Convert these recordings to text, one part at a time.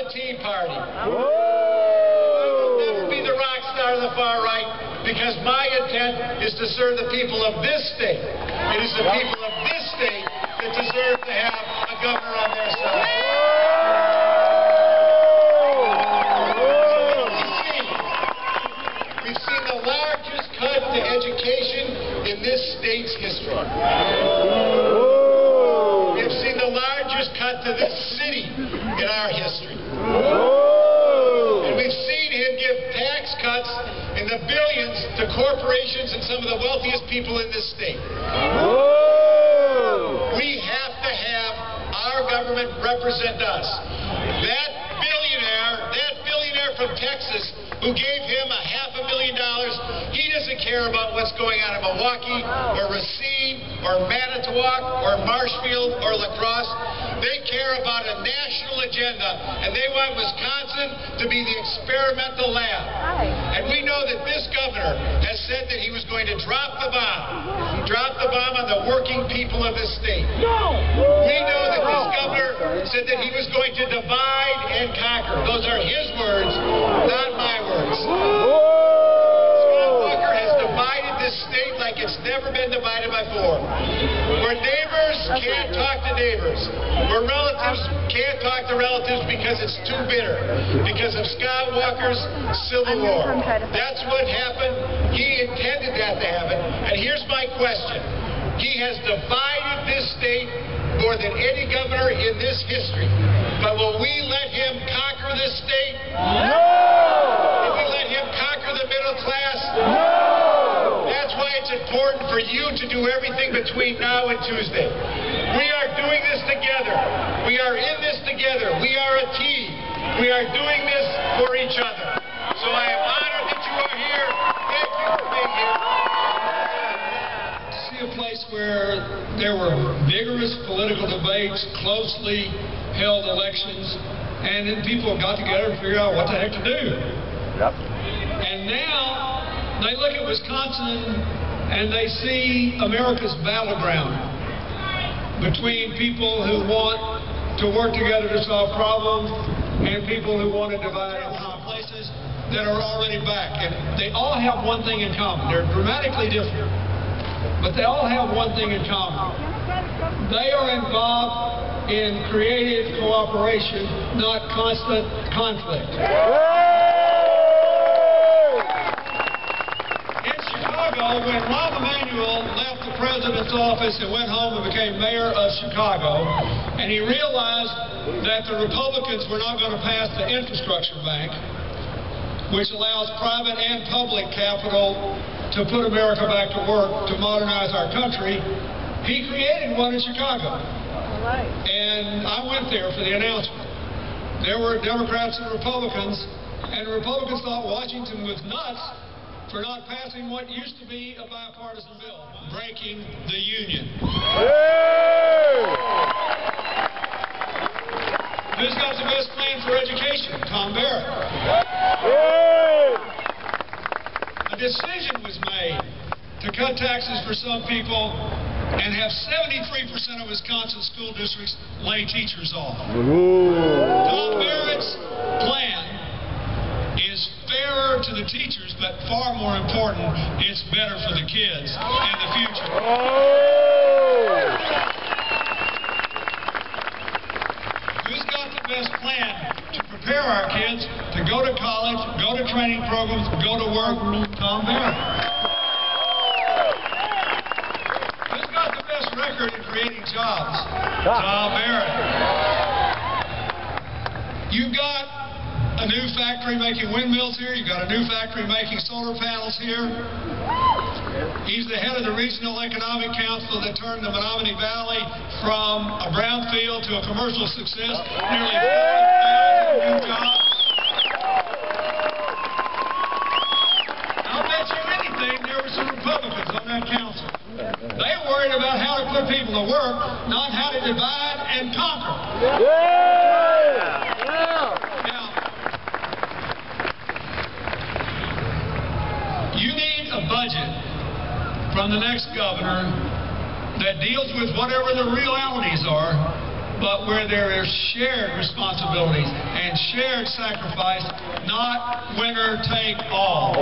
the Tea Party. I will never be the rock star of the far right, because my intent is to serve the people of this state. It is the people of this state that deserve to have a governor on their side. We've seen the largest cut to education in this state's history. We've seen the largest cut to this city in our history. And we've seen him give tax cuts in the billions to corporations and some of the wealthiest people in this state. We have to have our government represent us. That billionaire from Texas who gave him $500,000, he doesn't care about what's going on in Milwaukee or Racine or Manitowoc or Marshfield or La Crosse. They care about a national agenda, and they want Wisconsin to be the experimental lab. And we know that this governor has said that he was going to drop the bomb. Drop the bomb on the working people of this state. We know that this governor said that he was going to divide and conquer. Those are his words, not my words. Scott Walker has divided this state like it's never been divided before. Where neighbors can't talk to neighbors. Where relatives can't talk to relatives because it's too bitter. Because of Scott Walker's Civil War. That's what happened. He intended that to happen. And here's my question. He has divided this state more than any governor in this history. But will we let him conquer this state? No! Will we let him conquer the middle class? No! That's why it's important for you to do everything between now and Tuesday. We are doing this together. We are in this together. We are a team. We are doing this for each other. So I am honored that you are here. Thank you for being here. A place where there were vigorous political debates, closely held elections, and then people got together and figured out what the heck to do. Yep. And now they look at Wisconsin and they see America's battleground between people who want to work together to solve problems and people who want to divide and conquer. Places that are already back, and they all have one thing in common. They're dramatically different. But they all have one thing in common. They are involved in creative cooperation, not constant conflict. In Chicago, when Rahm Emanuel left the president's office and went home and became mayor of Chicago, and he realized that the Republicans were not going to pass the infrastructure bank, which allows private and public capital to put America back to work, to modernize our country, he created one in Chicago. And I went there for the announcement. There were Democrats and Republicans, and the Republicans thought Washington was nuts for not passing what used to be a bipartisan bill, breaking the Union. Who's got the best plan for education? Tom Barrett. A decision was made to cut taxes for some people and have 73% of Wisconsin school districts lay teachers off. Tom Barrett's plan is fairer to the teachers, but far more important, it's better for the kids in the future. Who's got the best plan to prepare our kids to go to college, go to training programs, go to work? Tom Barrett. Who's got the best record in creating jobs? Tom Barrett. You've got a new factory making windmills here. You've got a new factory making solar panels here. He's the head of the Regional Economic Council that turned the Menominee Valley from a brownfield to a commercial success. Nearly 4,000 new jobs. I'll bet you anything there were some Republicans on that council. They worried about how to put people to work, not how to divide and conquer. Now, you need a budget from the next governor that deals with whatever the realities are but where there is shared responsibilities and shared sacrifice, not winner take all.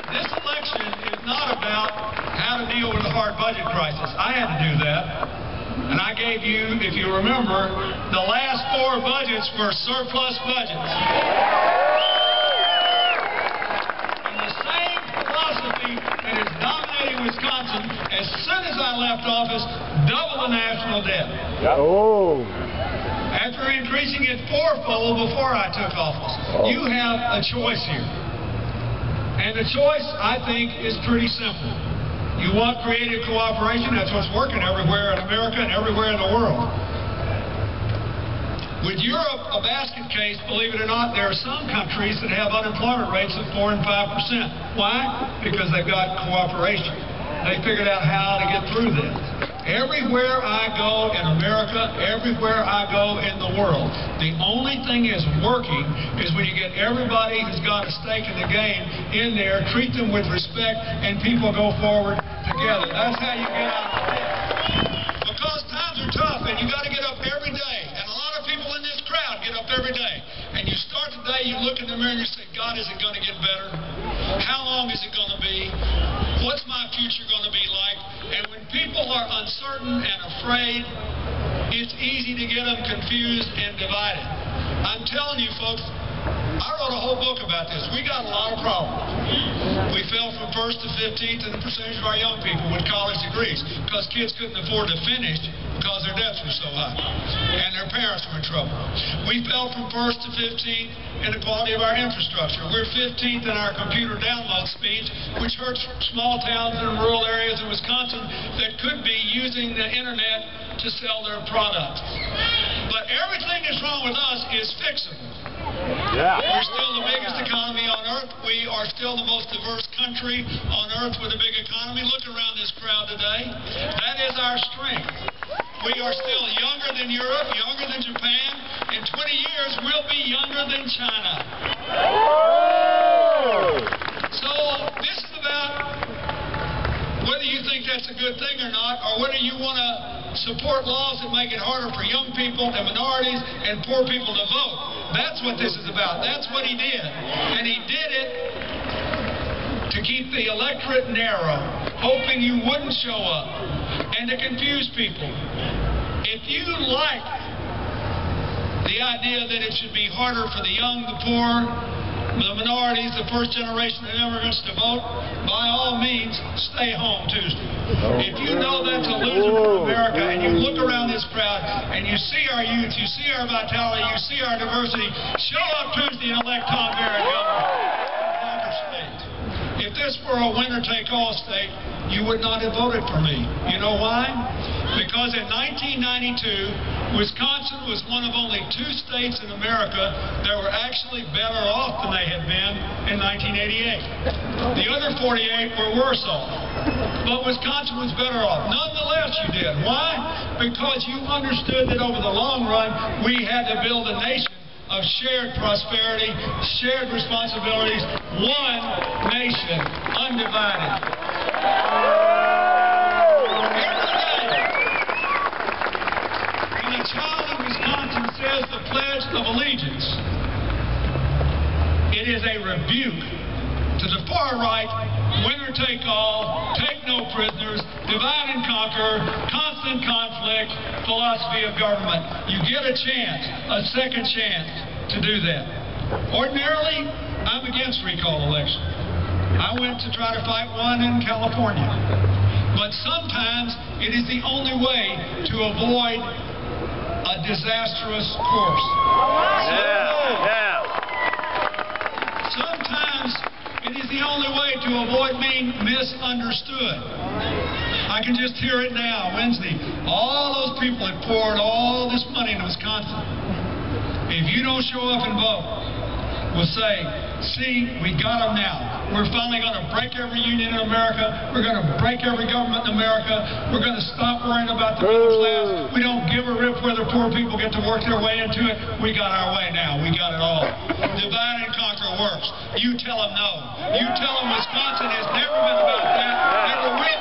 This election is not about how to deal with a hard budget crisis. I had to do that. And I gave you, if you remember, the last 4 budgets were surplus budgets. And the same philosophy that is dominating Wisconsin, as soon as I left office, double the national debt. After increasing it 4-fold before I took office. You have a choice here. And the choice, I think, is pretty simple. You want creative cooperation? That's what's working everywhere in America and everywhere in the world. With Europe, a basket case, believe it or not, there are some countries that have unemployment rates of 4 and 5%. Why? Because they've got cooperation. They figured out how to get through this. Everywhere I go in America, everywhere I go in the world, the only thing is working is when you get everybody who's got a stake in the game in there, treat them with respect, and people go forward together. That's how you get out of it. Because times are tough, and you got to get up every day. And a lot of people in this crowd get up every day. And you start the day, you look in the mirror, and you say, God, is it going to get better? How long is it going to be? What's my future going to be like? And when people are uncertain and afraid, it's easy to get them confused and divided. I'm telling you, folks, I wrote a whole book about this. We got a lot of problems. We fell from 1st to 15th in the percentage of our young people with college degrees because kids couldn't afford to finish because their debts were so high and their parents were in trouble. We fell from 1st to 15th in the quality of our infrastructure. We're 15th in our computer download speeds, which hurts small towns and rural areas in Wisconsin that could be using the internet to sell their products. But everything that's wrong with us is fixable. We're still the biggest economy on earth. We are still the most diverse country on earth with a big economy. Look around this crowd today. That is our strength. We are still younger than Europe, younger than Japan. In 20 years, we'll be younger than China. So this is about whether you think that's a good thing or not, or whether you want to support laws that make it harder for young people and minorities and poor people to vote. That's what this is about. That's what he did. And he did it to keep the electorate narrow, hoping you wouldn't show up, and to confuse people. If you like the idea that it should be harder for the young, the poor, the minorities, the first generation of immigrants to vote, by all means, stay home Tuesday. If you know that's a loser for America, and you look around this crowd, and you see our youth, you see our vitality, you see our diversity, show up Tuesday and elect Tom Barrett governor. If this were a winner-take-all state, you would not have voted for me. You know why? Because in 1992, Wisconsin was one of only 2 states in America that were actually better off than they had been in 1988. The other 48 were worse off. But Wisconsin was better off. Nonetheless, you did. Why? Because you understood that over the long run, we had to build a nation of shared prosperity, shared responsibilities, one nation, undivided. A child in Wisconsin says the Pledge of Allegiance, it is a rebuke to the far right, winner take all, take no prisoners, divide and conquer, constant conflict philosophy of government. You get a chance, a second chance to do that. Ordinarily, I'm against recall elections. I went to try to fight one in California. But sometimes it is the only way to avoid a disastrous course. Sometimes it is the only way to avoid being misunderstood. I can just hear it now, Wednesday. All those people that poured all this money into Wisconsin, if you don't show up and vote, will say, see, we got them now. We're finally going to break every union in America. We're going to break every government in America. We're going to stop worrying about the middle class. We don't give a rip whether poor people get to work their way into it. We got our way now. We got it all. Divide and conquer works. You tell them no. You tell them Wisconsin has never been about that. Never will